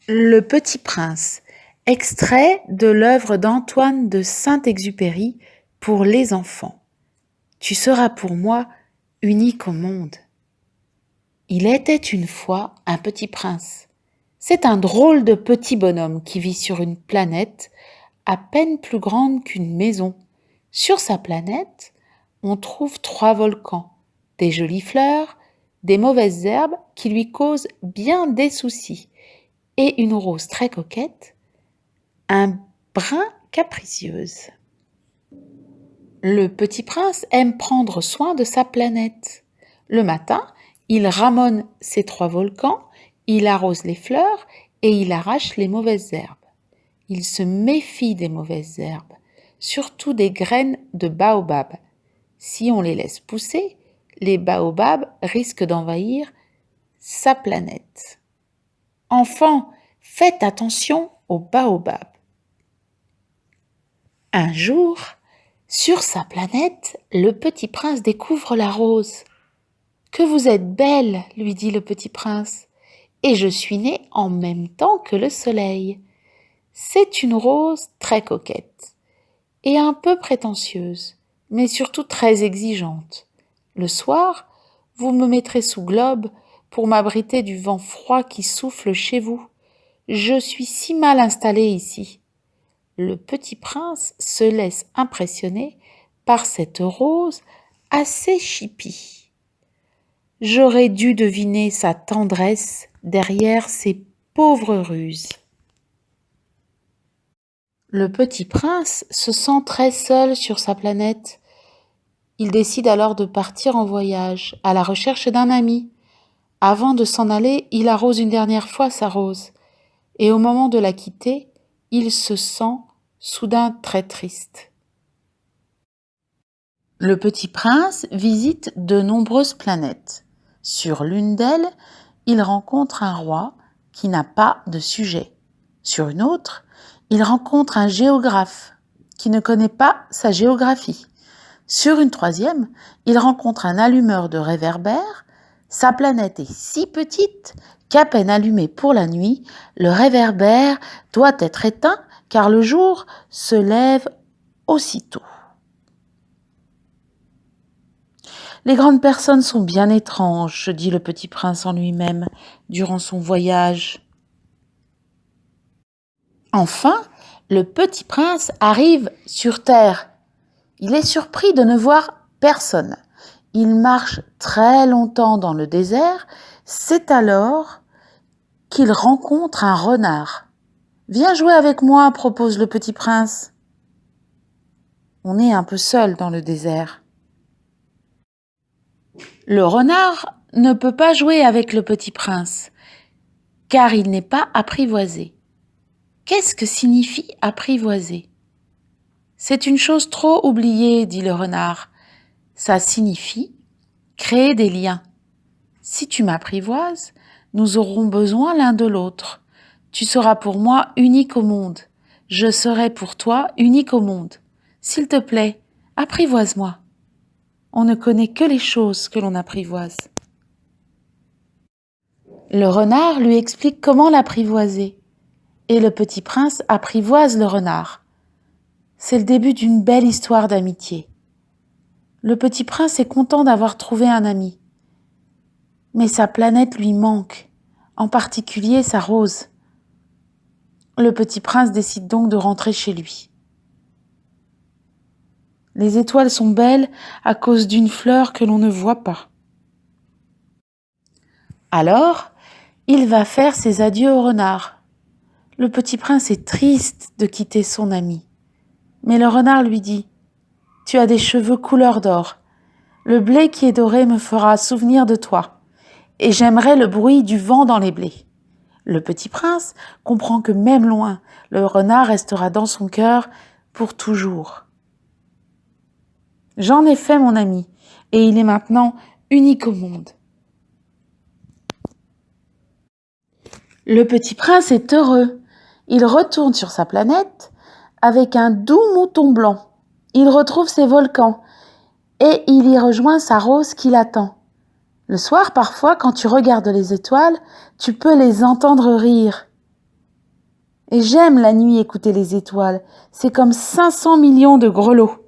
Le Petit Prince, extrait de l'œuvre d'Antoine de Saint-Exupéry pour les enfants. Tu seras pour moi unique au monde. Il était une fois un petit prince. C'est un drôle de petit bonhomme qui vit sur une planète à peine plus grande qu'une maison. Sur sa planète, on trouve 3 volcans, des jolies fleurs, des mauvaises herbes qui lui causent bien des soucis, et une rose très coquette, un brin capricieuse. Le petit prince aime prendre soin de sa planète. Le matin, il ramone ses 3 volcans, il arrose les fleurs et il arrache les mauvaises herbes. Il se méfie des mauvaises herbes, surtout des graines de baobab. Si on les laisse pousser, les baobabs risquent d'envahir sa planète. Enfants, faites attention aux baobabs. Un jour, sur sa planète, le petit prince découvre la rose. « Que vous êtes belle, lui dit le petit prince, et je suis né en même temps que le soleil. C'est une rose très coquette et un peu prétentieuse, mais surtout très exigeante. Le soir, vous me mettrez sous globe pour m'abriter du vent froid qui souffle chez vous. Je suis si mal installé ici. » Le petit prince se laisse impressionner par cette rose assez chipie. J'aurais dû deviner sa tendresse derrière ses pauvres ruses. Le petit prince se sent très seul sur sa planète. Il décide alors de partir en voyage, à la recherche d'un ami. Avant de s'en aller, il arrose une dernière fois sa rose. Et au moment de la quitter, il se sent soudain très triste. Le petit prince visite de nombreuses planètes. Sur l'une d'elles, il rencontre un roi qui n'a pas de sujet. Sur une autre, il rencontre un géographe qui ne connaît pas sa géographie. Sur une troisième, il rencontre un allumeur de réverbères. Sa planète est si petite qu'à peine allumé pour la nuit, le réverbère doit être éteint car le jour se lève aussitôt. Les grandes personnes sont bien étranges, se dit le petit prince en lui-même durant son voyage. Enfin, le petit prince arrive sur terre. Il est surpris de ne voir personne. Il marche très longtemps dans le désert. C'est alors qu'il rencontre un renard. « Viens jouer avec moi », propose le petit prince. On est un peu seul dans le désert. Le renard ne peut pas jouer avec le petit prince, car il n'est pas apprivoisé. Qu'est-ce que signifie apprivoiser ? C'est une chose trop oubliée, dit le renard. Ça signifie créer des liens. Si tu m'apprivoises, nous aurons besoin l'un de l'autre. Tu seras pour moi unique au monde. Je serai pour toi unique au monde. S'il te plaît, apprivoise-moi. On ne connaît que les choses que l'on apprivoise. Le renard lui explique comment l'apprivoiser. Et le petit prince apprivoise le renard. C'est le début d'une belle histoire d'amitié. Le petit prince est content d'avoir trouvé un ami. Mais sa planète lui manque, en particulier sa rose. Le petit prince décide donc de rentrer chez lui. Les étoiles sont belles à cause d'une fleur que l'on ne voit pas. Alors, il va faire ses adieux au renard. Le petit prince est triste de quitter son ami. Mais le renard lui dit « Tu as des cheveux couleur d'or. Le blé qui est doré me fera souvenir de toi. Et j'aimerais le bruit du vent dans les blés. » Le petit prince comprend que même loin, le renard restera dans son cœur pour toujours. J'en ai fait mon ami, et il est maintenant unique au monde. Le petit prince est heureux. Il retourne sur sa planète avec un doux mouton blanc. Il retrouve ses volcans et il y rejoint sa rose qui l'attend. Le soir, parfois, quand tu regardes les étoiles, tu peux les entendre rire. Et j'aime la nuit écouter les étoiles. C'est comme 500 millions de grelots.